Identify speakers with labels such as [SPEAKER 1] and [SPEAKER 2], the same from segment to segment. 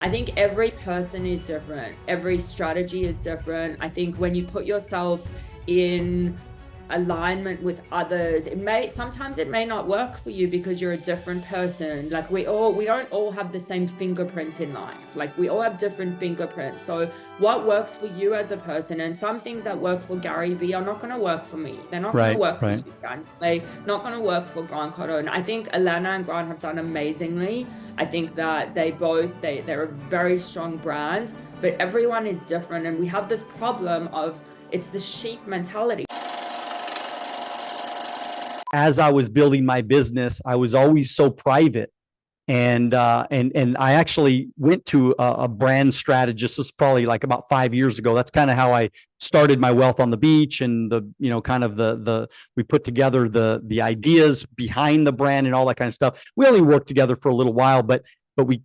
[SPEAKER 1] I think every person is different. Every strategy is different. I think when you put yourself in alignment with others, sometimes it may not work for you because you're a different person. Like we don't all have the same fingerprint in life. Like we all have different fingerprints. So what works for you as a person, and some things that work for Gary Vee are not going to work for me. They're not going to
[SPEAKER 2] Right,
[SPEAKER 1] work for
[SPEAKER 2] right.
[SPEAKER 1] you, Grant. They're not going to work for Grant Cardone. I think Alana and Grant have done amazingly. I think that they're a very strong brand, but everyone is different, and we have this problem of it's the sheep mentality.
[SPEAKER 2] As I was building my business, I was always so private. And I actually went to a brand strategist. This is probably like about 5 years ago. That's kind of how I started my Wealth on the Beach, and kind of we put together the ideas behind the brand and all that kind of stuff. We only worked together for a little while, but we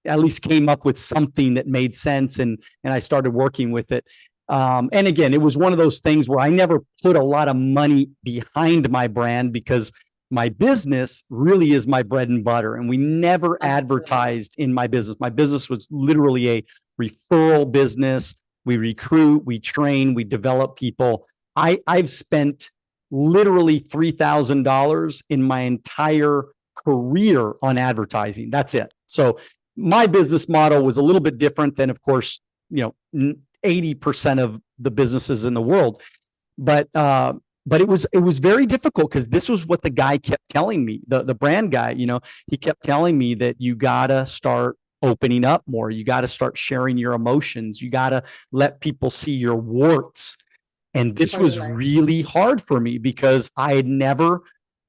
[SPEAKER 2] at least came up with something that made sense, and I started working with it. And again, it was one of those things where I never put a lot of money behind my brand because my business really is my bread and butter. And we never advertised in my business. My business was literally a referral business. We recruit, we train, we develop people. I've spent literally $3,000 in my entire career on advertising. That's it. So my business model was a little bit different than, of course, 80% of the businesses in the world. But it was very difficult because this was what the guy kept telling me, the brand guy. He kept telling me that you gotta start opening up more. You got to start sharing your emotions. You got to let people see your warts. And this was really hard for me because I had never,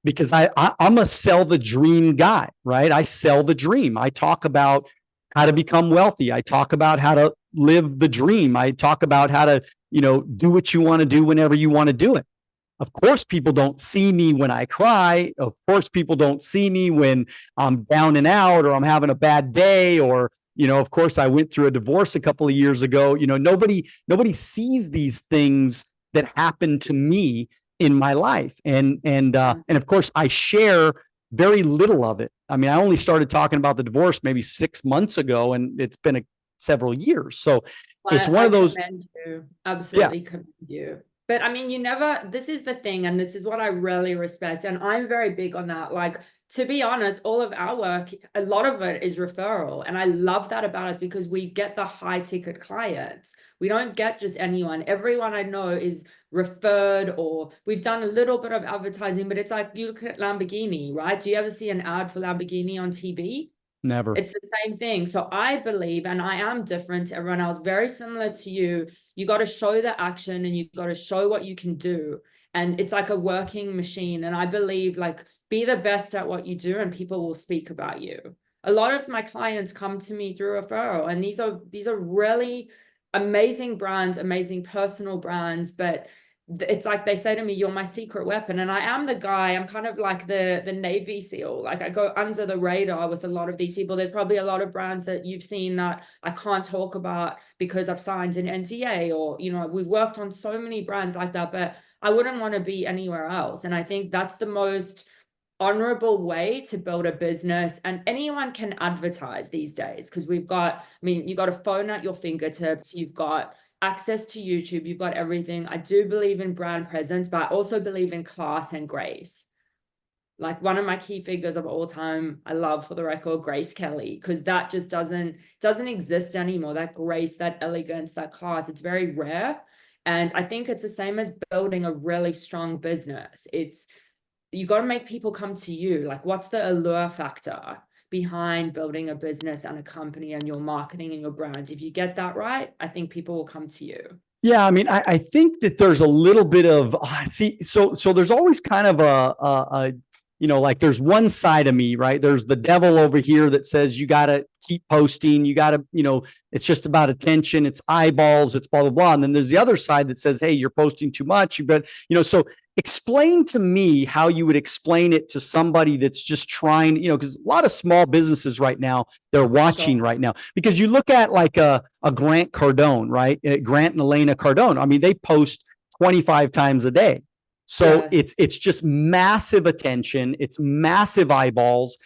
[SPEAKER 2] because I'm a sell the dream guy, right? I sell the dream. I talk about how to become wealthy. I talk about how to live the dream. I talk about how to, do what you want to do whenever you want to do it. Of course, people don't see me when I cry. Of course, people don't see me when I'm down and out or I'm having a bad day, or, of course, I went through a divorce a couple of years ago. Nobody sees these things that happen to me in my life. And of course, I share very little of it. I mean, I only started talking about the divorce maybe 6 months ago, and it's been several years. So it's one of those.
[SPEAKER 1] Commend you. Absolutely commend you. But I mean, this is the thing, and this is what I really respect. And I'm very big on that. Like, to be honest, all of our work, a lot of it is referral. And I love that about us because we get the high ticket clients. We don't get just anyone. Everyone I know is referred, or we've done a little bit of advertising, but it's like, you look at Lamborghini, right? Do you ever see an ad for Lamborghini on TV?
[SPEAKER 2] Never.
[SPEAKER 1] It's the same thing. So I believe, and I am different to everyone else, very similar to you. You got to show the action and you got to show what you can do. And it's like a working machine. And I believe, like, be the best at what you do and people will speak about you. A lot of my clients come to me through referral, and these are really amazing brands, amazing personal brands, but it's like they say to me, you're my secret weapon. And I am the guy, I'm kind of like the Navy SEAL. Like, I go under the radar with a lot of these people. There's probably a lot of brands that you've seen that I can't talk about because I've signed an NDA, or, we've worked on so many brands like that, but I wouldn't want to be anywhere else. And I think that's the most honorable way to build a business. And anyone can advertise these days because you got a phone at your fingertips, you've got access to YouTube, you've got everything. I do believe in brand presence, but I also believe in class and grace. Like, one of my key figures of all time, I love, for the record, Grace Kelly, because that just doesn't exist anymore. That grace, that elegance, that class, it's very rare. And I think it's the same as building a really strong business. You got to make people come to you. Like, what's the allure factor behind building a business and a company and your marketing and your brands? If you get that right, I think people will come to you.
[SPEAKER 2] Yeah, I mean, I think that there's a little bit of so there's always kind of a like, there's one side of me, right? There's the devil over here that says you got to keep posting, you got to, it's just about attention, it's eyeballs, it's blah blah blah. And then there's the other side that says, hey, you're posting too much. So explain to me how you would explain it to somebody that's just trying, because a lot of small businesses right now, they're watching right now, because you look at like a Grant Cardone, right? Grant and Elena Cardone. I mean, they post 25 times a day. So it's just massive attention. It's massive eyeballs.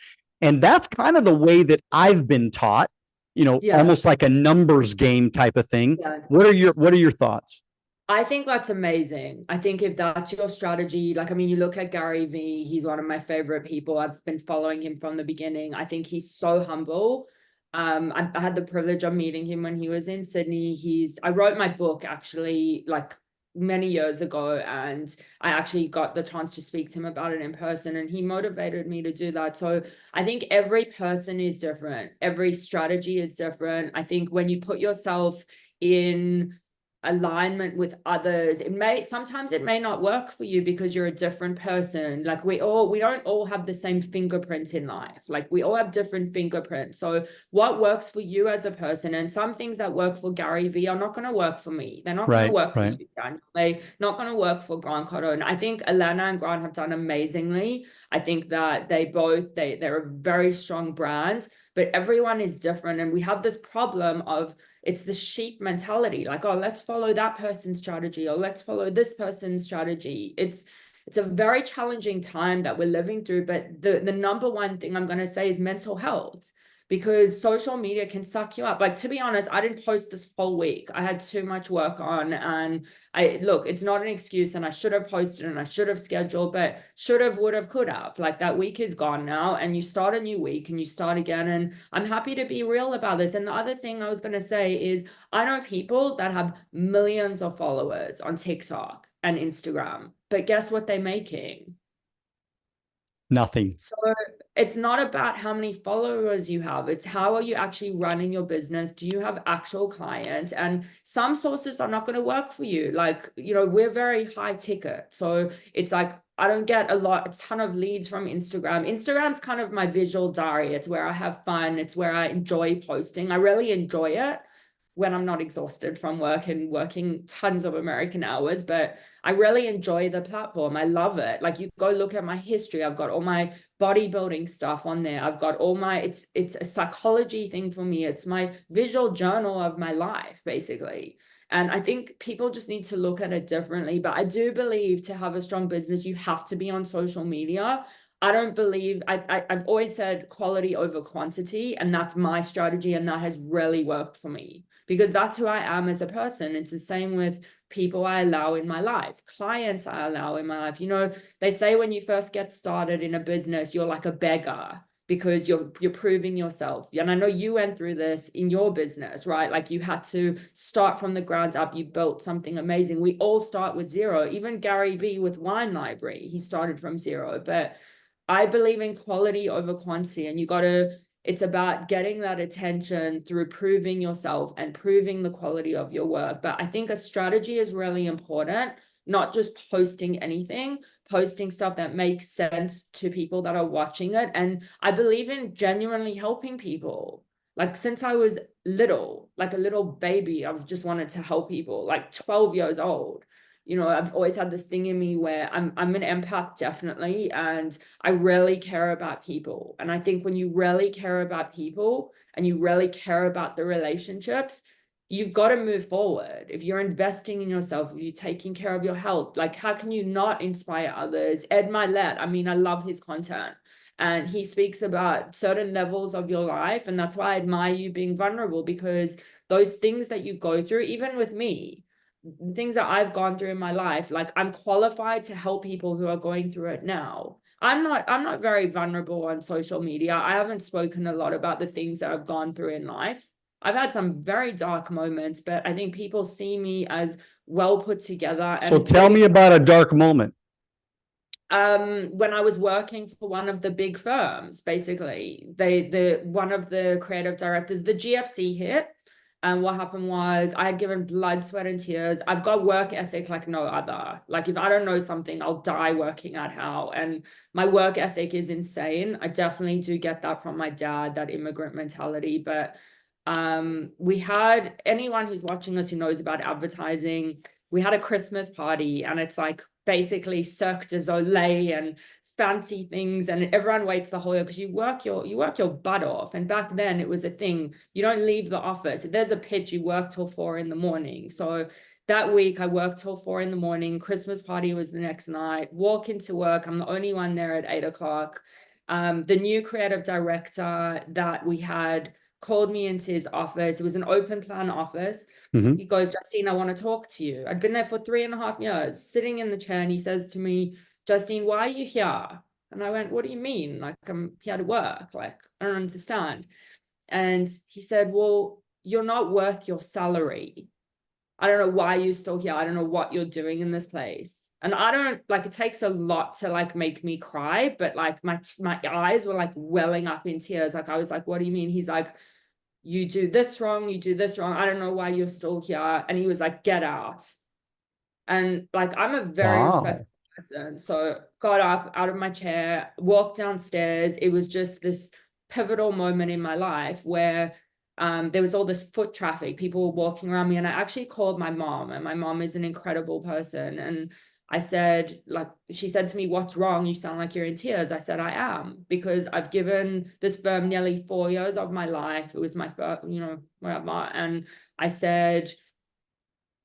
[SPEAKER 2] And that's kind of the way that I've been taught.
[SPEAKER 1] Yeah.
[SPEAKER 2] almost like a numbers game type of thing.
[SPEAKER 1] Yeah.
[SPEAKER 2] What are your thoughts?
[SPEAKER 1] I think that's amazing. I think if that's your strategy, like, I mean, you look at Gary Vee, he's one of my favorite people. I've been following him from the beginning. I think he's so humble. I had the privilege of meeting him when he was in Sydney. I wrote my book actually like many years ago, and I actually got the chance to speak to him about it in person, and he motivated me to do that. So I think every person is different. Every strategy is different. I think when you put yourself in alignment with others, sometimes it may not work for you because you're a different person. Like we don't all have the same fingerprint in life. Like we all have different fingerprints. So what works for you as a person, and some things that work for Gary Vee are not going to work for me. They're not going to work for you, Daniel. They're not going to work for Grant Cardone. And I think Elena and Grant have done amazingly. I think that they're a very strong brand, but everyone is different. And we have this problem of, it's the sheep mentality, like, oh, let's follow that person's strategy, or let's follow this person's strategy. It's a very challenging time that we're living through. But the number one thing I'm going to say is mental health, because social media can suck you up. Like, to be honest, I didn't post this whole week. I had too much work on, and look, it's not an excuse, and I should have posted and I should have scheduled, but should have, would have, could have. Like, that week is gone now, and you start a new week and you start again. And I'm happy to be real about this. And the other thing I was going to say is, I know people that have millions of followers on TikTok and Instagram, but guess what they're making?
[SPEAKER 2] Nothing.
[SPEAKER 1] So it's not about how many followers you have. It's how are you actually running your business? Do you have actual clients? And some sources are not going to work for you. Like, we're very high ticket. So it's like, I don't get a ton of leads from Instagram. Instagram's kind of my visual diary. It's where I have fun. It's where I enjoy posting. I really enjoy it when I'm not exhausted from work and working tons of American hours, but I really enjoy the platform. I love it. Like, you go look at my history. I've got all my bodybuilding stuff on there. I've got all my, it's a psychology thing for me. It's my visual journal of my life, basically. And I think people just need to look at it differently. But I do believe to have a strong business, you have to be on social media. I don't believe, I've always said quality over quantity, and that's my strategy, and that has really worked for me, because that's who I am as a person. It's the same with people I allow in my life, clients I allow in my life. They say when you first get started in a business, you're like a beggar, because you're proving yourself. And I know you went through this in your business, right? Like, you had to start from the ground up. You built something amazing. We all start with zero. Even Gary Vee with Wine Library, he started from zero. But I believe in quality over quantity, and it's about getting that attention through proving yourself and proving the quality of your work. But I think a strategy is really important, not just posting anything, posting stuff that makes sense to people that are watching it. And I believe in genuinely helping people. Like, since I was little, like a little baby, I've just wanted to help people, like 12 years old. I've always had this thing in me where I'm an empath, definitely, and I really care about people. And I think when you really care about people and you really care about the relationships, you've got to move forward. If you're investing in yourself, if you're taking care of your health, like, how can you not inspire others? Ed Milet, I mean, I love his content, and he speaks about certain levels of your life. And that's why I admire you being vulnerable, because those things that you go through, even with me, things that I've gone through in my life, like, I'm qualified to help people who are going through it now. I'm not very vulnerable on social media. I haven't spoken a lot about the things that I've gone through in life. I've had some very dark moments, but I think people see me as well put together.
[SPEAKER 2] So tell me about a dark moment.
[SPEAKER 1] When I was working for one of the big firms, basically, one of the creative directors, the GFC hit. And what happened was, I had given blood, sweat, and tears. I've got work ethic like no other. Like, if I don't know something, I'll die working at how. And my work ethic is insane. I definitely do get that from my dad, that immigrant mentality. But we had, anyone who's watching us who knows about advertising, we had a Christmas party, and it's like basically Cirque du Soleil and fancy things, and everyone waits the whole year because you work your butt off. And back then it was a thing. You don't leave the office. If there's a pitch, you work till 4 a.m. So that week I worked till 4 a.m. Christmas party was the next night. Walk into work. I'm the only one there at 8 o'clock. The new creative director that we had called me into his office. It was an open plan office.
[SPEAKER 2] Mhm.
[SPEAKER 1] He goes, Justine, I want to talk to you. I'd been there for 3.5 years, sitting in the chair, and he says to me, Justine, why are you here? And I went, what do you mean? Like, I'm here to work. Like, I don't understand. And he said, well, you're not worth your salary. I don't know why you're still here. I don't know what you're doing in this place. And I don't like, it takes a lot to like make me cry, but like my eyes were like welling up in tears. Like I was like, what do you mean? He's like, you do this wrong, you do this wrong. I don't know why you're still here. And he was like, get out. And like, I'm a very respectful person. So got up out of my chair, walked downstairs. It was just this pivotal moment in my life where there was all this foot traffic, people were walking around me, and I actually called my mom, and my mom is an incredible person. And I said, like, she said to me, what's wrong? You sound like you're in tears. I said, I am, because I've given this firm nearly 4 years of my life. It was my first, whatever. And I said,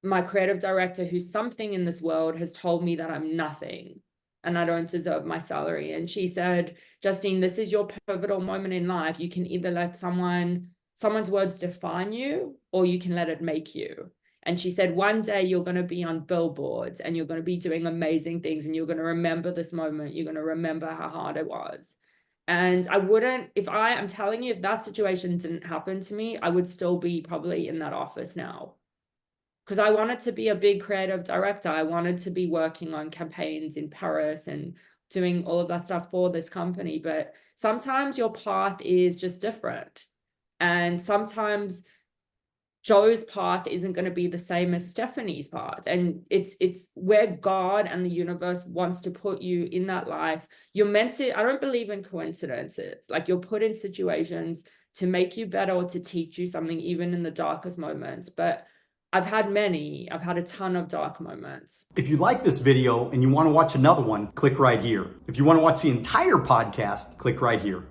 [SPEAKER 1] my creative director, who's something in this world, has told me that I'm nothing and I don't deserve my salary. And she said, Justine, this is your pivotal moment in life. You can either let someone's words define you, or you can let it make you. And she said, one day you're going to be on billboards and you're going to be doing amazing things, and you're going to remember this moment. You're going to remember how hard it was. And I wouldn't, I'm telling you, if that situation didn't happen to me, I would still be probably in that office now. Because I wanted to be a big creative director. I wanted to be working on campaigns in Paris and doing all of that stuff for this company. But sometimes your path is just different. And sometimes Joe's path isn't going to be the same as Stephanie's path. And it's where God and the universe wants to put you in that life. You're meant to, I don't believe in coincidences. Like, you're put in situations to make you better or to teach you something, even in the darkest moments. But I've had a ton of dark moments.
[SPEAKER 2] If you like this video and you want to watch another one, click right here. If you want to watch the entire podcast, click right here.